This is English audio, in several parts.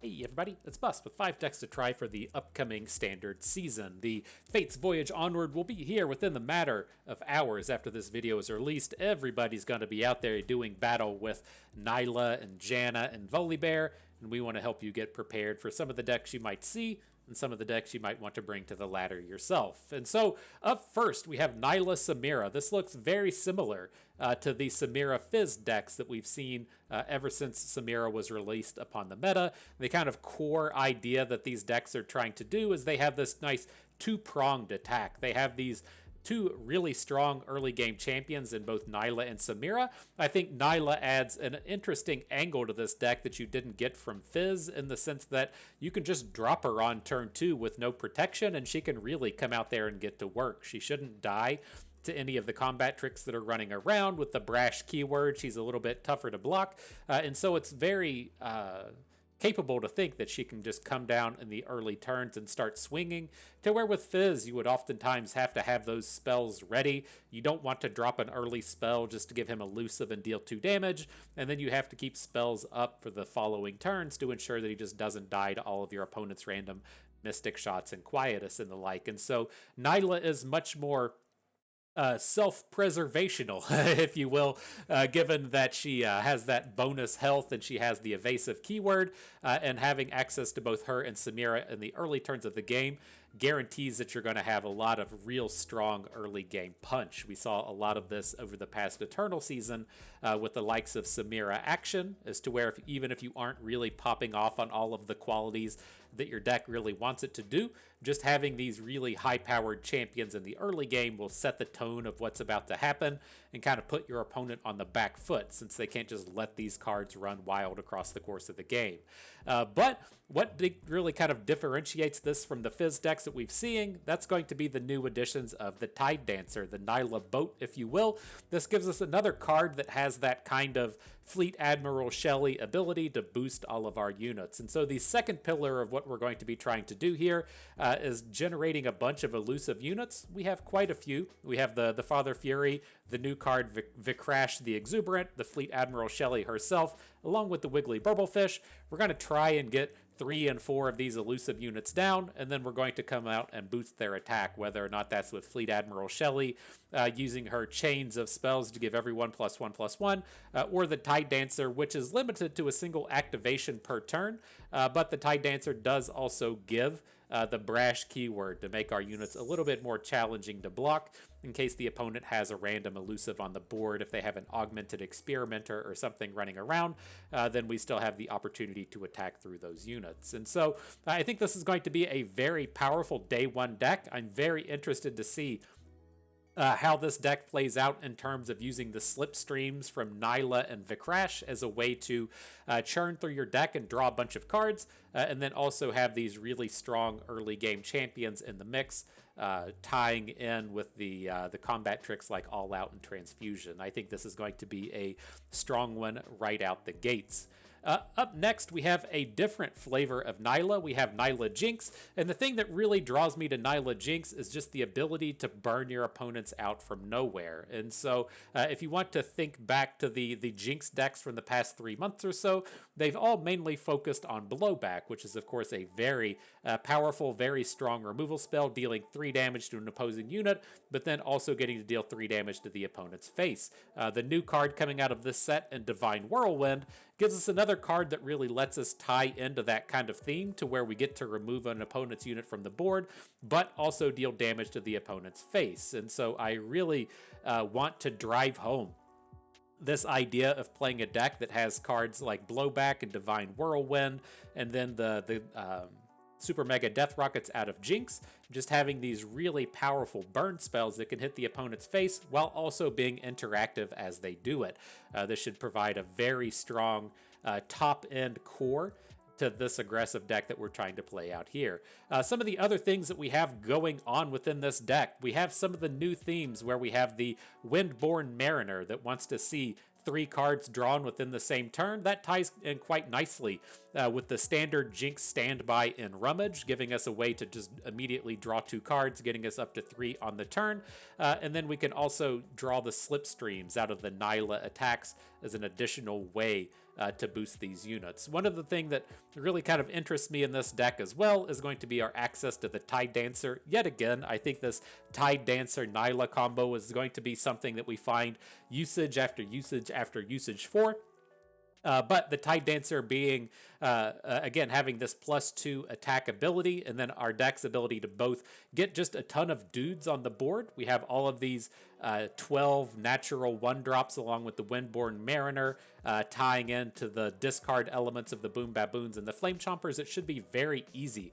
Hey everybody, it's Bust with 5 decks to try for the upcoming Standard season. The Fates Voyage Onward will be here within the matter of hours after this video is released. Everybody's going to be out there doing battle with Nilah and Janna and Volibear, and we want to help you get prepared for some of the decks you might see and some of the decks you might want to bring to the ladder yourself. And so, up first, we have Nilah Samira. This looks very similar to the Samira Fizz decks that we've seen ever since Samira was released upon the meta. The kind of core idea that these decks are trying to do is they have this nice two-pronged attack. They have these two really strong early game champions in both Nilah and Samira. I think Nilah adds an interesting angle to this deck that you didn't get from Fizz, in the sense that you can just drop her on turn 2 with no protection and she can really come out there and get to work. She shouldn't die to any of the combat tricks that are running around. With the brash keyword, she's a little bit tougher to block, and so it's very capable to think that she can just come down in the early turns and start swinging, to where with Fizz you would oftentimes have to have those spells ready. You don't want to drop an early spell just to give him elusive and deal 2 damage, and then you have to keep spells up for the following turns to ensure that he just doesn't die to all of your opponent's random Mystic shots and Quietus and the like. And so Nilah is much more self-preservational, if you will, given that she has that bonus health and she has the evasive keyword, and having access to both her and Samira in the early turns of the game guarantees that you're going to have a lot of real strong early game punch. We saw a lot of this over the past Eternal season with the likes of Samira Action, as to where even if you aren't really popping off on all of the qualities that your deck really wants it to do, just having these really high-powered champions in the early game will set the tone of what's about to happen and kind of put your opponent on the back foot, since they can't just let these cards run wild across the course of the game. But what really kind of differentiates this from the Fizz decks that we've seen, that's going to be the new additions of the Tide Dancer, the Nilah Boat, if you will. This gives us another card that has that kind of Fleet Admiral Shelley ability to boost all of our units. And so the second pillar of what we're going to be trying to do here is generating a bunch of elusive units. We have quite a few. We have the Father Fury, the new card Vikrash the Exuberant, the Fleet Admiral Shelley herself, along with the Wiggly Burblefish. We're going to try and get 3 and 4 of these elusive units down, and then we're going to come out and boost their attack, whether or not that's with Fleet Admiral Shelley using her chains of spells to give everyone +1/+1, or the Tide Dancer, which is limited to a single activation per turn, but the Tide Dancer does also give the brash keyword to make our units a little bit more challenging to block in case the opponent has a random elusive on the board. If they have an augmented experimenter or something running around, then we still have the opportunity to attack through those units. And so I think this is going to be a very powerful day 1 deck. I'm very interested to see how this deck plays out in terms of using the slipstreams from Nilah and Vikrash as a way to churn through your deck and draw a bunch of cards, and then also have these really strong early game champions in the mix, tying in with the combat tricks like All Out and Transfusion. I think this is going to be a strong one right out the gates. Up next, we have a different flavor of Nilah. We have Nilah Jinx, and the thing that really draws me to Nilah Jinx is just the ability to burn your opponents out from nowhere. And so if you want to think back to the Jinx decks from the past 3 months or so, they've all mainly focused on Blowback, which is of course a very powerful, very strong removal spell, dealing 3 damage to an opposing unit, but then also getting to deal 3 damage to the opponent's face. The new card coming out of this set in Divine Whirlwind gives us another card that really lets us tie into that kind of theme, to where we get to remove an opponent's unit from the board, but also deal damage to the opponent's face. And so I really want to drive home this idea of playing a deck that has cards like Blowback and Divine Whirlwind, and then the Super Mega Death Rockets out of Jinx, just having these really powerful burn spells that can hit the opponent's face while also being interactive as they do it. This should provide a very strong top-end core to this aggressive deck that we're trying to play out here. Some of the other things that we have going on within this deck, we have some of the new themes where we have the Windborn Mariner that wants to see 3 cards drawn within the same turn. That ties in quite nicely with the standard Jinx standby in Rummage, giving us a way to just immediately draw 2 cards, getting us up to 3 on the turn. And then we can also draw the slipstreams out of the Nilah attacks as an additional way to boost these units. One of the things that really kind of interests me in this deck as well is going to be our access to the Tide Dancer. Yet again, I think this Tide Dancer Nilah combo is going to be something that we find usage after usage after usage for. But the Tide Dancer being, again, having this +2 attack ability, and then our deck's ability to both get just a ton of dudes on the board. We have all of these 12 natural 1-drops along with the Windborn Mariner, tying into the discard elements of the Boom Baboons and the Flame Chompers. It should be very easy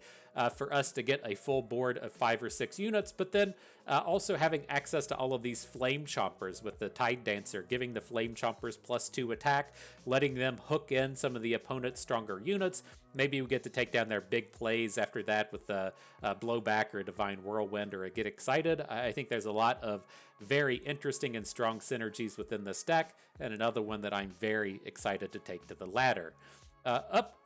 for us to get a full board of 5 or 6 units, but then also having access to all of these Flame Chompers with the Tide Dancer, giving the Flame Chompers +2 attack, letting them hook in some of the opponent's stronger units. Maybe we get to take down their big plays after that with a Blowback or a Divine Whirlwind or a Get Excited. I think there's a lot of very interesting and strong synergies within this deck, and another one that I'm very excited to take to the ladder. Up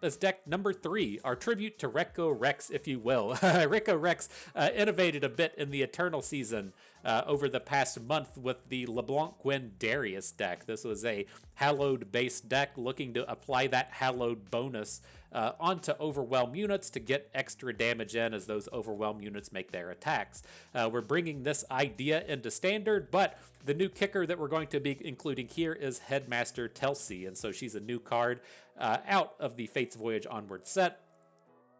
as deck number 3, our tribute to Rekko Rex, if you will. Rekko Rex innovated a bit in the Eternal season over the past month with the LeBlanc Gwen Darius deck. This was a Hallowed based deck looking to apply that Hallowed bonus onto Overwhelm units to get extra damage in as those Overwhelm units make their attacks. We're bringing this idea into Standard, but the new kicker that we're going to be including here is Headmaster Telsey, and so she's a new card out of the Fates Voyage Onward set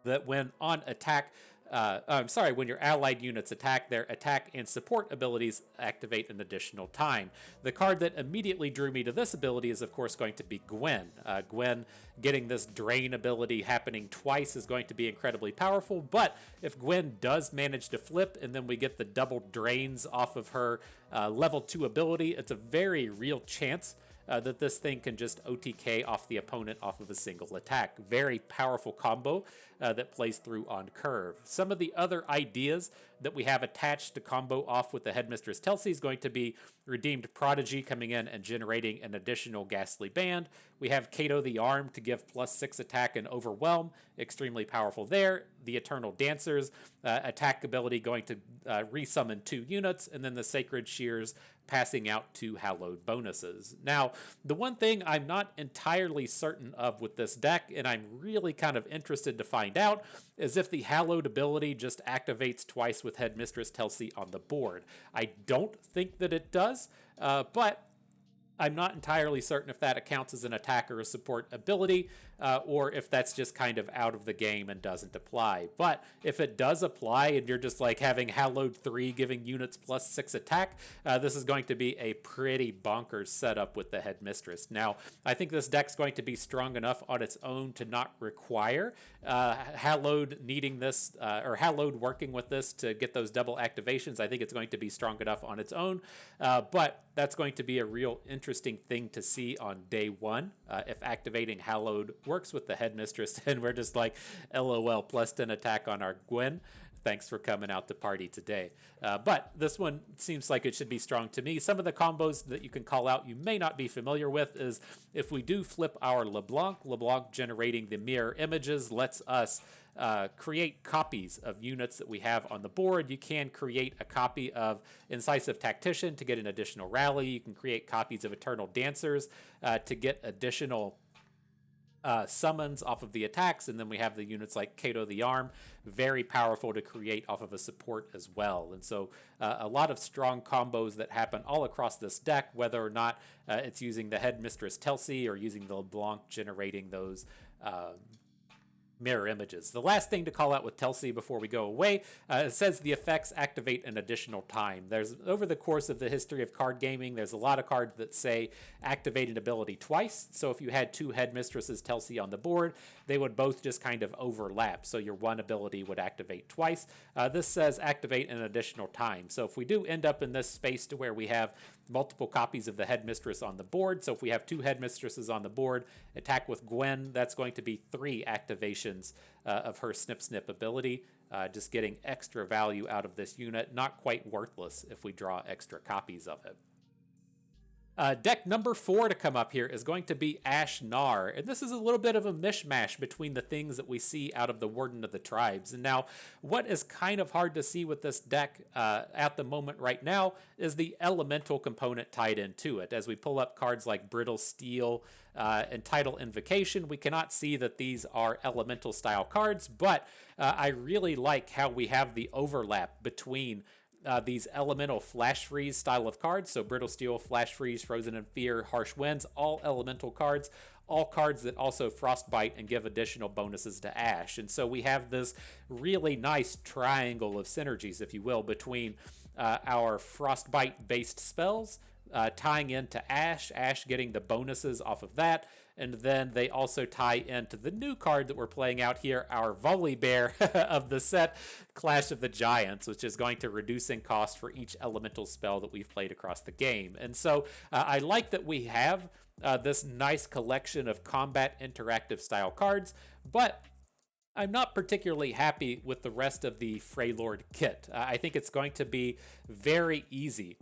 that when on attack, when your allied units attack, their attack and support abilities activate an additional time. The card that immediately drew me to this ability is, of course, going to be Gwen. Gwen getting this drain ability happening twice is going to be incredibly powerful, but if Gwen does manage to flip and then we get the double drains off of her level 2 ability, it's a very real chance that this thing can just OTK off the opponent off of a single attack. Very powerful combo that plays through on curve. Some of the other ideas that we have attached to combo off with the Headmistress Telsey is going to be Redeemed Prodigy coming in and generating an additional Ghastly Band. We have Kato the Arm to give +6 attack and Overwhelm. Extremely powerful there. The Eternal Dancers attack ability going to resummon 2 units, and then the Sacred Shears passing out 2 Hallowed bonuses. Now, the one thing I'm not entirely certain of with this deck, and I'm really kind of interested to find out, is if the Hallowed ability just activates twice with Headmistress Telsey on the board. I don't think that it does, but I'm not entirely certain if that accounts as an attack or a support ability, or if that's just kind of out of the game and doesn't apply. But if it does apply and you're just like having Hallowed 3 giving units +6 attack, this is going to be a pretty bonkers setup with the Headmistress. Now, I think this deck's going to be strong enough on its own to not require Hallowed needing this, or Hallowed working with this to get those double activations. I think it's going to be strong enough on its own, but that's going to be a real interesting thing to see on day 1 if activating Hallowed works with the Headmistress and we're just like LOL +10 attack on our Gwen. Thanks for coming out to party today. But this one seems like it should be strong to me. Some of the combos that you can call out you may not be familiar with is if we do flip our LeBlanc generating the mirror images lets us create copies of units that we have on the board. You can create a copy of Incisive Tactician to get an additional rally. You can create copies of Eternal Dancers to get additional summons off of the attacks, and then we have the units like Kato the Arm, very powerful to create off of a support as well. And so a lot of strong combos that happen all across this deck, whether or not it's using the Headmistress Telsey or using the LeBlanc generating those mirror images. The last thing to call out with Telsey before we go away, it says the effects activate an additional time. There's over the course of the history of card gaming, there's a lot of cards that say activate an ability twice. So if you had 2 Headmistresses Telsey on the board, they would both just kind of overlap. So your one ability would activate twice. This says activate an additional time. So if we do end up in this space to where we have multiple copies of the Headmistress on the board, so if we have 2 Headmistresses on the board, attack with Gwen, that's going to be 3 activations of her Snip Snip ability, just getting extra value out of this unit. Not quite worthless if we draw extra copies of it. Deck number 4 to come up here is going to be Ashe Gnar, and this is a little bit of a mishmash between the things that we see out of the Warden of the Tribes. And now, what is kind of hard to see with this deck at the moment right now is the elemental component tied into it. As we pull up cards like Brittle Steel and Tidal Invocation, we cannot see that these are elemental style cards, but I really like how we have the overlap between these elemental flash freeze style of cards. So Brittle Steel, Flash Freeze, Frozen in Fear, Harsh Winds, all elemental cards, all cards that also frostbite and give additional bonuses to Ashe. And so we have this really nice triangle of synergies, if you will, between our frostbite based spells tying into Ashe, Ashe getting the bonuses off of that, and then they also tie into the new card that we're playing out here, our Volibear of the set, Clash of the Giants, which is going to reduce in cost for each elemental spell that we've played across the game. And so I like that we have this nice collection of combat interactive style cards, but I'm not particularly happy with the rest of the Freylord kit. I think it's going to be very easy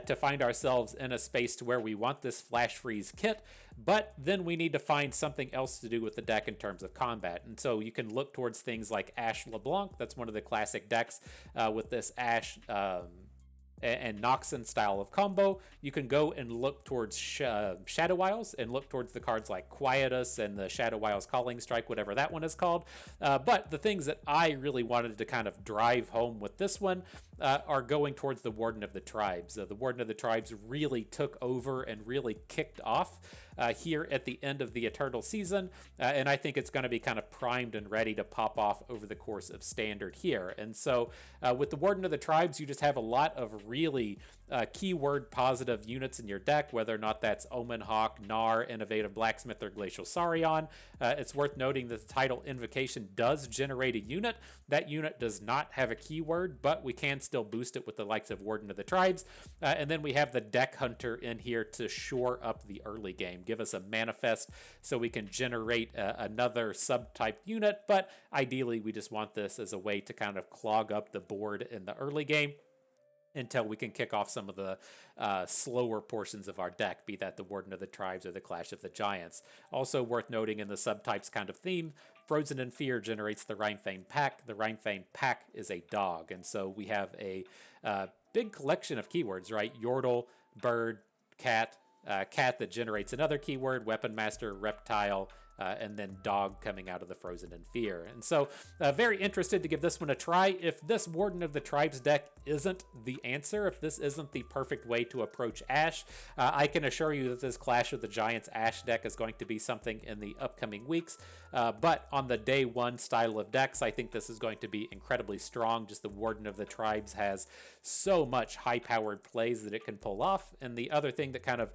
to find ourselves in a space to where we want this Flash Freeze kit, but then we need to find something else to do with the deck in terms of combat. And so you can look towards things like Ashe LeBlanc. That's one of the classic decks with this Ashe and Noxon style of combo. You can go and look towards Shadow Isles and look towards the cards like Quietus and the Shadow Isles Calling Strike, whatever that one is called. But the things that I really wanted to kind of drive home with this one are going towards the Warden of the Tribes. The Warden of the Tribes really took over and really kicked off here at the end of the Eternal season, and I think it's going to be kind of primed and ready to pop off over the course of Standard here. And so with the Warden of the Tribes, you just have a lot of really keyword positive units in your deck, whether or not that's Omen Hawk, Gnar, Innovative Blacksmith, or Glacial Saurion. It's worth noting that the Tidal Invocation does generate a unit. That unit does not have a keyword, but we can still boost it with the likes of Warden of the Tribes. And then we have the Deck Hunter in here to shore up the early game, give us a manifest so we can generate another subtype unit, but ideally we just want this as a way to kind of clog up the board in the early game until we can kick off some of the slower portions of our deck, be that the Warden of the Tribes or the Clash of the Giants. Also worth noting in the subtypes kind of theme, Frozen in Fear generates the Rhinefang Pack. The Rhinefang Pack is a dog, and so we have a big collection of keywords, right? Yordle, bird, cat, cat that generates another keyword, Weapon Master, reptile, and then dog coming out of the Frozen in Fear. And so very interested to give this one a try. If this Warden of the Tribes deck isn't the answer, if this isn't the perfect way to approach Ashe, I can assure you that this Clash of the Giants Ashe deck is going to be something in the upcoming weeks. But on the day one style of decks, I think this is going to be incredibly strong. Just the Warden of the Tribes has so much high-powered plays that it can pull off. And the other thing that kind of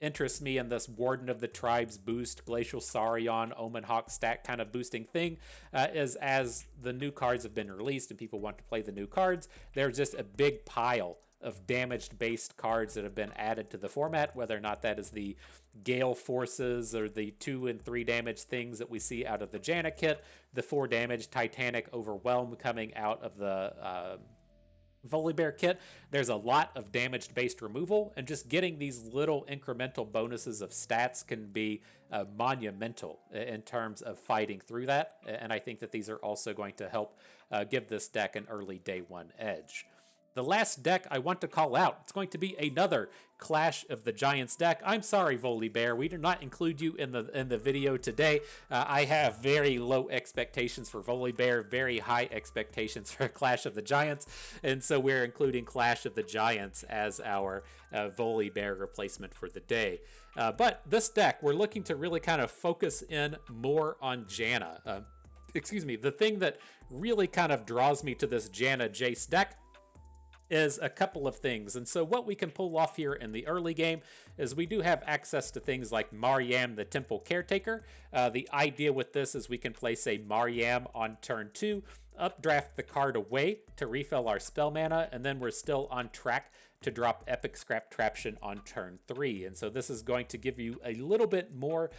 interests me in this Warden of the Tribes boost, Glacial Saurion, Omen Hawk stack kind of boosting thing is as the new cards have been released and people want to play the new cards, there's just a big pile of damaged based cards that have been added to the format, whether or not that is the Gale Forces or the 2 and 3 damage things that we see out of the Janna kit, the 4 damage Titanic Overwhelm coming out of the Volibear kit. There's a lot of damaged based removal, and just getting these little incremental bonuses of stats can be monumental in terms of fighting through that. And I think that these are also going to help give this deck an early day one edge. The last deck I want to call out, it's going to be another Clash of the Giants deck. I'm sorry, Volibear, we did not include you in the video today. I have very low expectations for Volibear, very high expectations for Clash of the Giants, and so we're including Clash of the Giants as our Volibear replacement for the day. But this deck, we're looking to really kind of focus in more on Janna. Excuse me, the thing that really kind of draws me to this Janna Jayce deck is a couple of things. And so what we can pull off here in the early game is we do have access to things like Maryam the Temple Caretaker. The idea with this is we can place a Maryam on turn 2, updraft the card away to refill our spell mana, and then we're still on track to drop Epic Scrap Traption on turn 3. And so this is going to give you a little bit more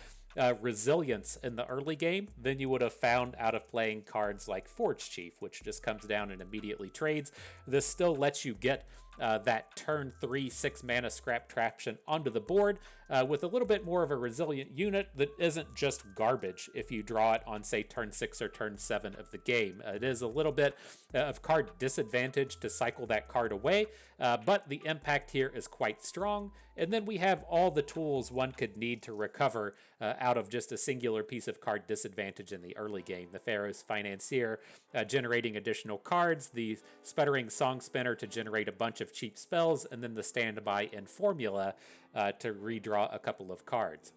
resilience in the early game than you would have found out of playing cards like Forge Chief, which just comes down and immediately trades. This still lets you get that turn 3 6 mana scrap traction onto the board with a little bit more of a resilient unit that isn't just garbage if you draw it on, say, turn 6 or turn 7 of the game. It is a little bit of card disadvantage to cycle that card away, but the impact here is quite strong. And then we have all the tools one could need to recover out of just a singular piece of card disadvantage in the early game. The Pharaoh's Financier generating additional cards, the Sputtering Song Spinner to generate a bunch of cheap spells, and then the Standby in Formula to redraw a couple of cards.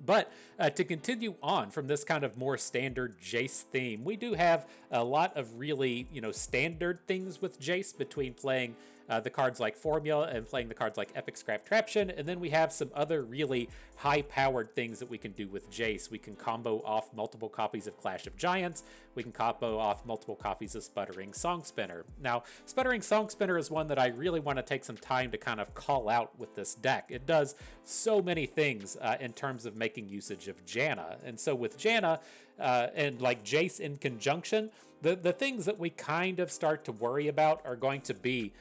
But to continue on from this kind of more standard Jayce theme, we do have a lot of really, standard things with Jayce between playing the cards like Formula and playing the cards like Epic Scrap Traption. And then we have some other really high-powered things that we can do with Jayce. We can combo off multiple copies of Clash of Giants. We can combo off multiple copies of Sputtering Song Spinner. Now, Sputtering Song Spinner is one that I really want to take some time to kind of call out with this deck. It does so many things in terms of making usage of Janna. And so with Janna and like Jayce in conjunction, the things that we kind of start to worry about are going to be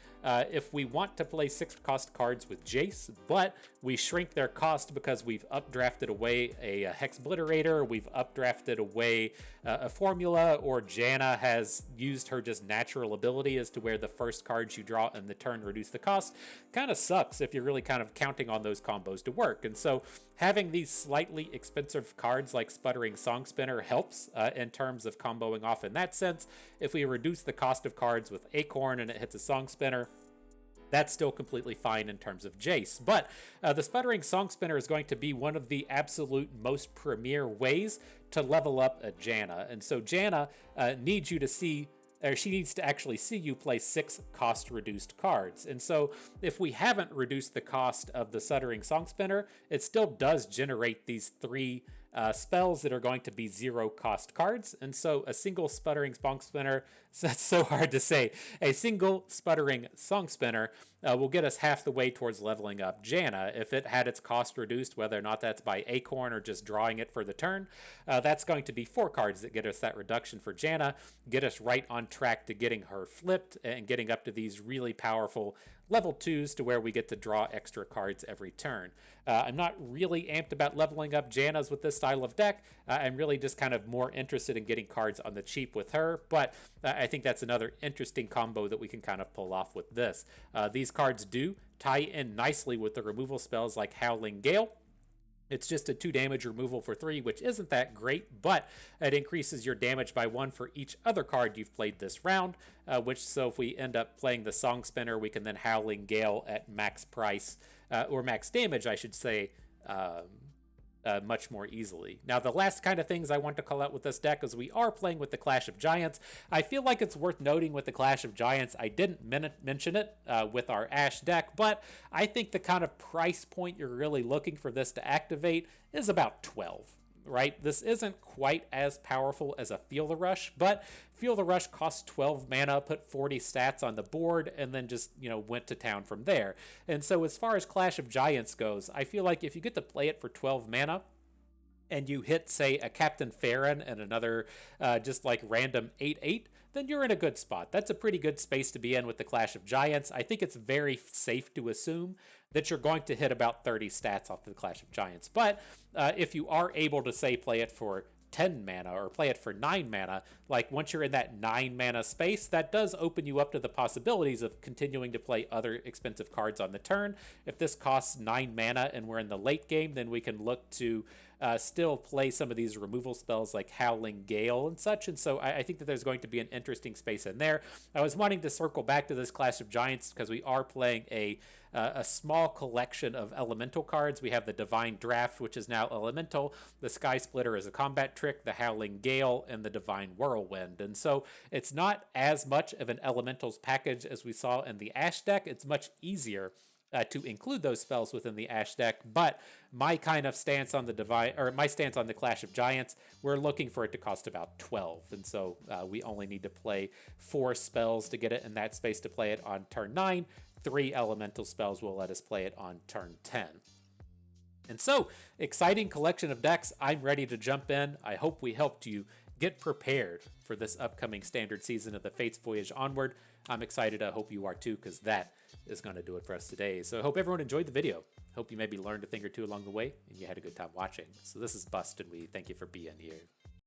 if we want to play 6-cost cards with Jayce, but we shrink their cost because we've updrafted away a Hex Obliterator, we've updrafted away a Formula, or Janna has used her just natural ability as to where the first cards you draw in the turn reduce the cost. Kind of sucks if you're really kind of counting on those combos to work. And so having these slightly expensive cards like Sputtering Song Spinner helps in terms of comboing off in that sense. If we reduce the cost of cards with Acorn and it hits a Song Spinner, that's still completely fine in terms of Jayce. But the Sputtering Song Spinner is going to be one of the absolute most premier ways to level up a Janna. And so Janna needs you to see, or she needs to actually see you play 6 cost reduced cards. And so if we haven't reduced the cost of the Sputtering Song Spinner, it still does generate these 3 spells that are going to be 0-cost cards. And so a single Sputtering Song Spinner, that's so hard to say, a single Sputtering Song Spinner will get us half the way towards leveling up Janna. If it had its cost reduced, whether or not that's by Acorn or just drawing it for the turn, that's going to be 4 cards that get us that reduction for Janna, get us right on track to getting her flipped and getting up to these really powerful level 2s to where we get to draw extra cards every turn. I'm not really amped about leveling up Jannas with this style of deck. I'm really just kind of more interested in getting cards on the cheap with her, but I think that's another interesting combo that we can kind of pull off with this. These cards do tie in nicely with the removal spells like Howling Gale. It's just a 2 damage removal for 3, which isn't that great, but it increases your damage by 1 for each other card you've played this round, so if we end up playing the Song Spinner, we can then Howling Gale at max price, or max damage, I should say, much more easily. Now, the last kind of things I want to call out with this deck is we are playing with the Clash of Giants. I feel like it's worth noting with the Clash of Giants, I didn't mention it with our Ashe deck, but I think the kind of price point you're really looking for this to activate is about 12. Right? This isn't quite as powerful as a Feel the Rush, but Feel the Rush costs 12 mana, put 40 stats on the board, and then just, went to town from there. And so as far as Clash of Giants goes, I feel like if you get to play it for 12 mana, and you hit, say, a Captain Farron and another just like random 8/8, then you're in a good spot. That's a pretty good space to be in with the Clash of Giants. I think it's very safe to assume that you're going to hit about 30 stats off the Clash of Giants. But if you are able to, say, play it for 10 mana or play it for 9 mana, like once you're in that 9 mana space, that does open you up to the possibilities of continuing to play other expensive cards on the turn. If this costs 9 mana and we're in the late game, then we can look to still play some of these removal spells like Howling Gale and such. And so I think that there's going to be an interesting space in there. I was wanting to circle back to this Clash of Giants because we are playing a small collection of elemental cards. We have the Divine Draft, which is now elemental. The Sky Splitter is a combat trick, the Howling Gale, and the Divine Whirlwind. And so it's not as much of an elementals package as we saw in the Ashe deck. It's much easier to include those spells within the Ashe deck, but my kind of stance on my stance on the Clash of Giants, we're looking for it to cost about 12, and so we only need to play 4 spells to get it in that space to play it on turn 9. 3 elemental spells will let us play it on turn 10. And so, exciting collection of decks. I'm ready to jump in. I hope we helped you get prepared for this upcoming standard season of the Fates Voyage Onward. I'm excited. I hope you are too, because that is going to do it for us today. So I hope everyone enjoyed the video. Hope you maybe learned a thing or two along the way and you had a good time watching. So this is Bust, and we thank you for being here.